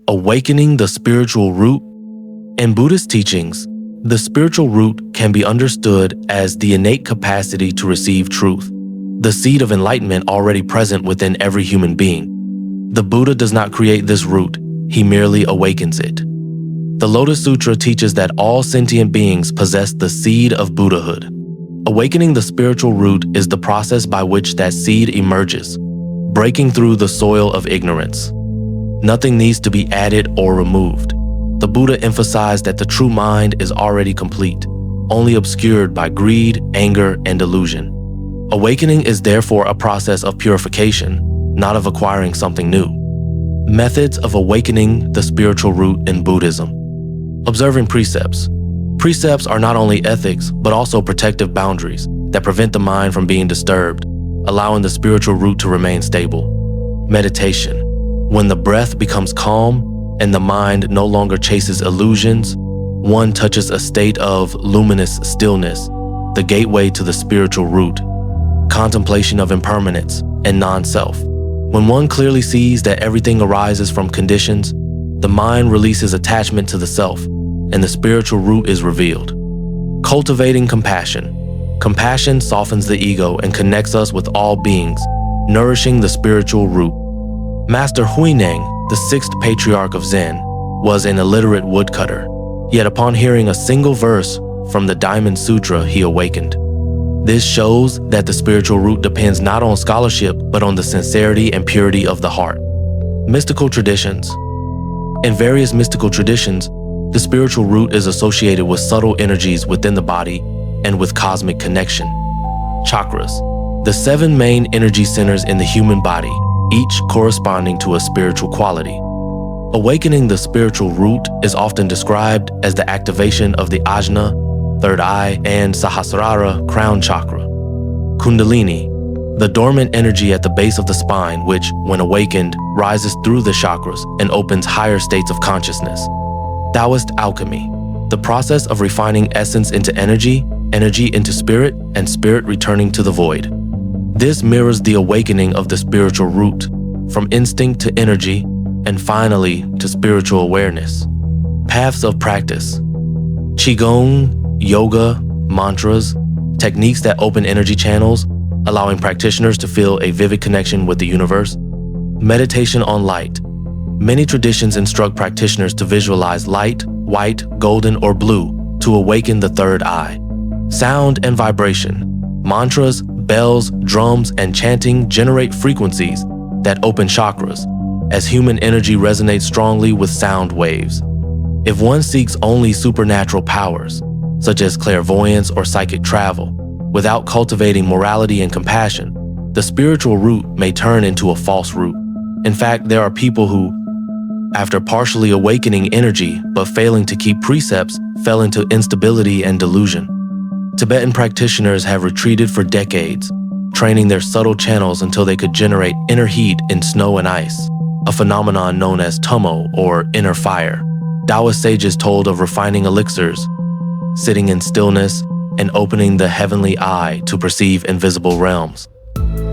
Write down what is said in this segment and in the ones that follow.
Awakening the spiritual root. In Buddhist teachings, the spiritual root can be understood as the innate capacity to receive truth, the seed of enlightenment already present within every human being. The Buddha does not create this root, he merely awakens it. The Lotus Sutra teaches that all sentient beings possess the seed of Buddhahood. Awakening the spiritual root is the process by which that seed emerges, breaking through the soil of ignorance. Nothing needs to be added or removed. The Buddha emphasized that the true mind is already complete, only obscured by greed, anger, and delusion. Awakening is therefore a process of purification, not of acquiring something new. Methods of awakening the spiritual root in Buddhism. Observing precepts. Precepts are not only ethics, but also protective boundaries that prevent the mind from being disturbed, allowing the spiritual root to remain stable. Meditation. When the breath becomes calm and the mind no longer chases illusions, one touches a state of luminous stillness, the gateway to the spiritual root. Contemplation of impermanence and non-self. When one clearly sees that everything arises from conditions, the mind releases attachment to the self, and the spiritual root is revealed. Cultivating compassion. Compassion softens the ego and connects us with all beings, nourishing the spiritual root. Master Huineng, the sixth patriarch of Zen, was an illiterate woodcutter, yet upon hearing a single verse from the Diamond Sutra, he awakened. This shows that the spiritual root depends not on scholarship, but on the sincerity and purity of the heart. Mystical traditions. In various mystical traditions, the spiritual root is associated with subtle energies within the body and with cosmic connection. Chakras. The 7 main energy centers in the human body, each corresponding to a spiritual quality. Awakening the spiritual root is often described as the activation of the ajna, third eye, and sahasrara, crown chakra. Kundalini, the dormant energy at the base of the spine which, when awakened, rises through the chakras and opens higher states of consciousness. Taoist alchemy, the process of refining essence into energy, energy into spirit, and spirit returning to the void. This mirrors the awakening of the spiritual root, from instinct to energy, and finally to spiritual awareness. Paths of practice. Qigong, yoga, mantras, techniques that open energy channels, allowing practitioners to feel a vivid connection with the universe. Meditation on light. Many traditions instruct practitioners to visualize light, white, golden, or blue to awaken the third eye. Sound and vibration. Mantras, bells, drums, and chanting generate frequencies that open chakras, as human energy resonates strongly with sound waves. If one seeks only supernatural powers, such as clairvoyance or psychic travel, without cultivating morality and compassion, the spiritual root may turn into a false root. In fact, there are people who, after partially awakening energy but failing to keep precepts, fell into instability and delusion. Tibetan practitioners have retreated for decades, training their subtle channels until they could generate inner heat in snow and ice, a phenomenon known as tomo or inner fire. Taoist sages told of refining elixirs, sitting in stillness, and opening the heavenly eye to perceive invisible realms.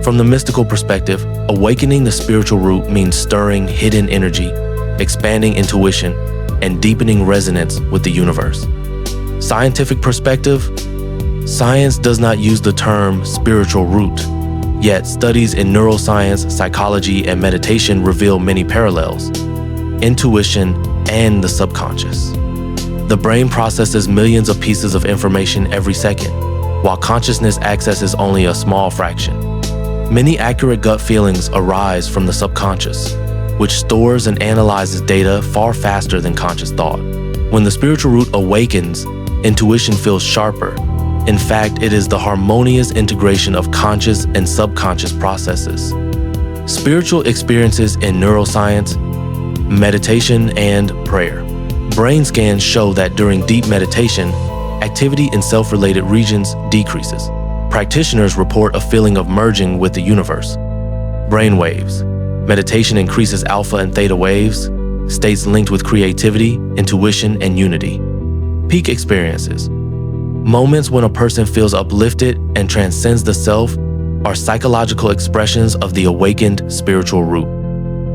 From the mystical perspective, awakening the spiritual root means stirring hidden energy, expanding intuition, and deepening resonance with the universe. Scientific perspective. Science does not use the term spiritual root, yet studies in neuroscience, psychology, and meditation reveal many parallels: intuition and the subconscious. The brain processes millions of pieces of information every second, while consciousness accesses only a small fraction. Many accurate gut feelings arise from the subconscious, which stores and analyzes data far faster than conscious thought. When the spiritual root awakens, intuition feels sharper. In fact, it is the harmonious integration of conscious and subconscious processes. Spiritual experiences in neuroscience, meditation, and prayer. Brain scans show that during deep meditation, activity in self-related regions decreases. Practitioners report a feeling of merging with the universe. Brain waves. Meditation increases alpha and theta waves, states linked with creativity, intuition, and unity. Peak experiences. Moments when a person feels uplifted and transcends the self are psychological expressions of the awakened spiritual root.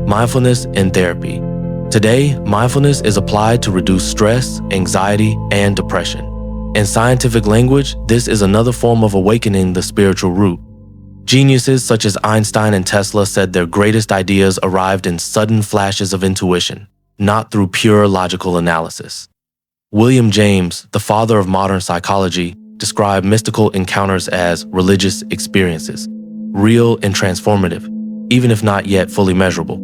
Mindfulness in therapy. Today, mindfulness is applied to reduce stress, anxiety, and depression. In scientific language, this is another form of awakening the spiritual root. Geniuses such as Einstein and Tesla said their greatest ideas arrived in sudden flashes of intuition, not through pure logical analysis. William James, the father of modern psychology, described mystical encounters as religious experiences, real and transformative, even if not yet fully measurable.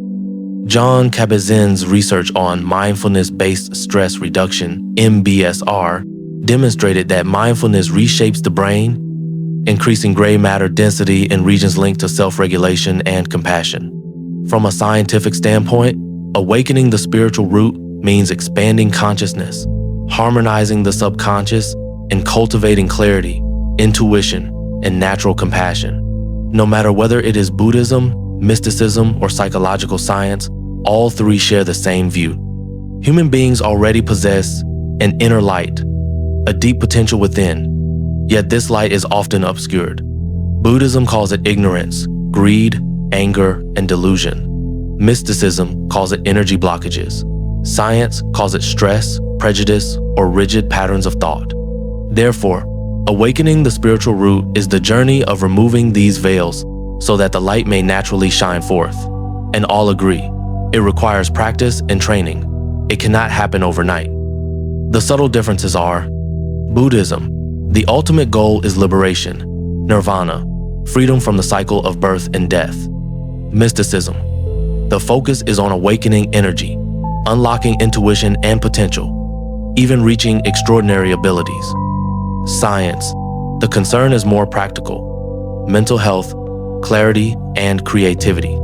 John Kabat-Zinn's research on mindfulness-based stress reduction, MBSR, demonstrated that mindfulness reshapes the brain, increasing gray matter density in regions linked to self-regulation and compassion. From a scientific standpoint, awakening the spiritual root means expanding consciousness, harmonizing the subconscious, and cultivating clarity, intuition, and natural compassion. No matter whether it is Buddhism, mysticism, or psychological science, all three share the same view. Human beings already possess an inner light, a deep potential within, yet this light is often obscured. Buddhism calls it ignorance, greed, anger, and delusion. Mysticism calls it energy blockages. Science calls it stress, prejudice, or rigid patterns of thought. Therefore, awakening the spiritual root is the journey of removing these veils so that the light may naturally shine forth. And all agree, it requires practice and training. It cannot happen overnight. The subtle differences are: Buddhism, the ultimate goal is liberation, nirvana, freedom from the cycle of birth and death. Mysticism, the focus is on awakening energy, unlocking intuition and potential, even reaching extraordinary abilities. Science, the concern is more practical, mental health, clarity, and creativity.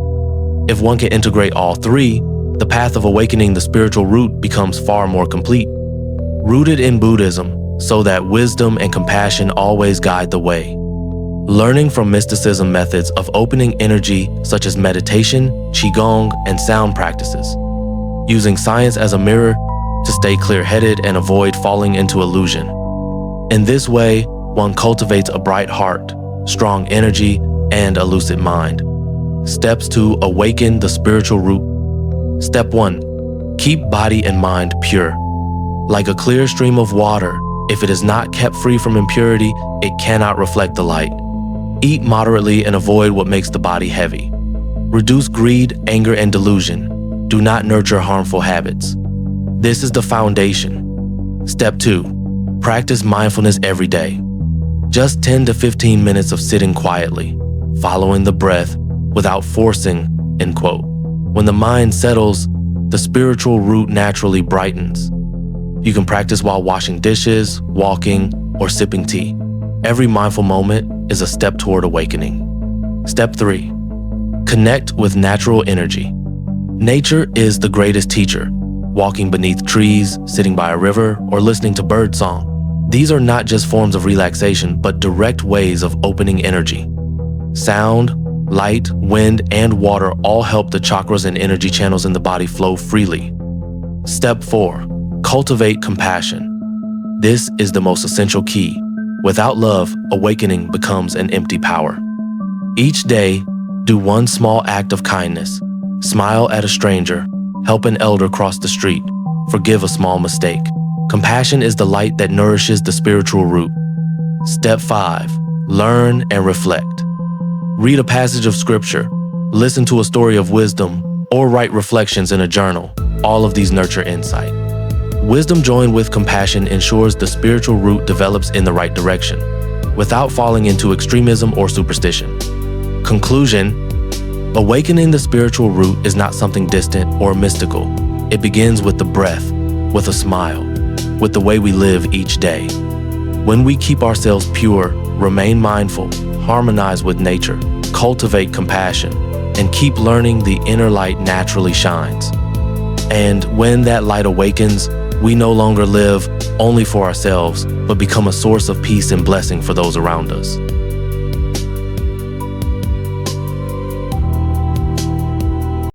If one can integrate all three, the path of awakening the spiritual root becomes far more complete. Rooted in Buddhism, so that wisdom and compassion always guide the way. Learning from mysticism methods of opening energy such as meditation, qigong, and sound practices. Using science as a mirror to stay clear-headed and avoid falling into illusion. In this way, one cultivates a bright heart, strong energy, and a lucid mind. Steps to awaken the spiritual root. Step 1. Keep body and mind pure. Like a clear stream of water, if it is not kept free from impurity, it cannot reflect the light. Eat moderately and avoid what makes the body heavy. Reduce greed, anger, and delusion. Do not nurture harmful habits. This is the foundation. Step 2. Practice mindfulness every day. Just 10 to 15 minutes of sitting quietly, following the breath without forcing, end quote. When the mind settles, the spiritual root naturally brightens. You can practice while washing dishes, walking, or sipping tea. Every mindful moment is a step toward awakening. Step 3. Connect with natural energy. Nature is the greatest teacher. Walking beneath trees, sitting by a river, or listening to birdsong. These are not just forms of relaxation, but direct ways of opening energy. Sound, light, wind, and water all help the chakras and energy channels in the body flow freely. Step 4. Cultivate compassion. This is the most essential key. Without love, awakening becomes an empty power. Each day, do one small act of kindness. Smile at a stranger, help an elder cross the street, forgive a small mistake. Compassion is the light that nourishes the spiritual root. Step 5. Learn and reflect. Read a passage of scripture, listen to a story of wisdom, or write reflections in a journal. All of these nurture insight. Wisdom joined with compassion ensures the spiritual root develops in the right direction, without falling into extremism or superstition. Conclusion: awakening the spiritual root is not something distant or mystical. It begins with the breath, with a smile, with the way we live each day. When we keep ourselves pure, remain mindful, harmonize with nature, cultivate compassion, and keep learning, the inner light naturally shines. And when that light awakens, we no longer live only for ourselves, but become a source of peace and blessing for those around us.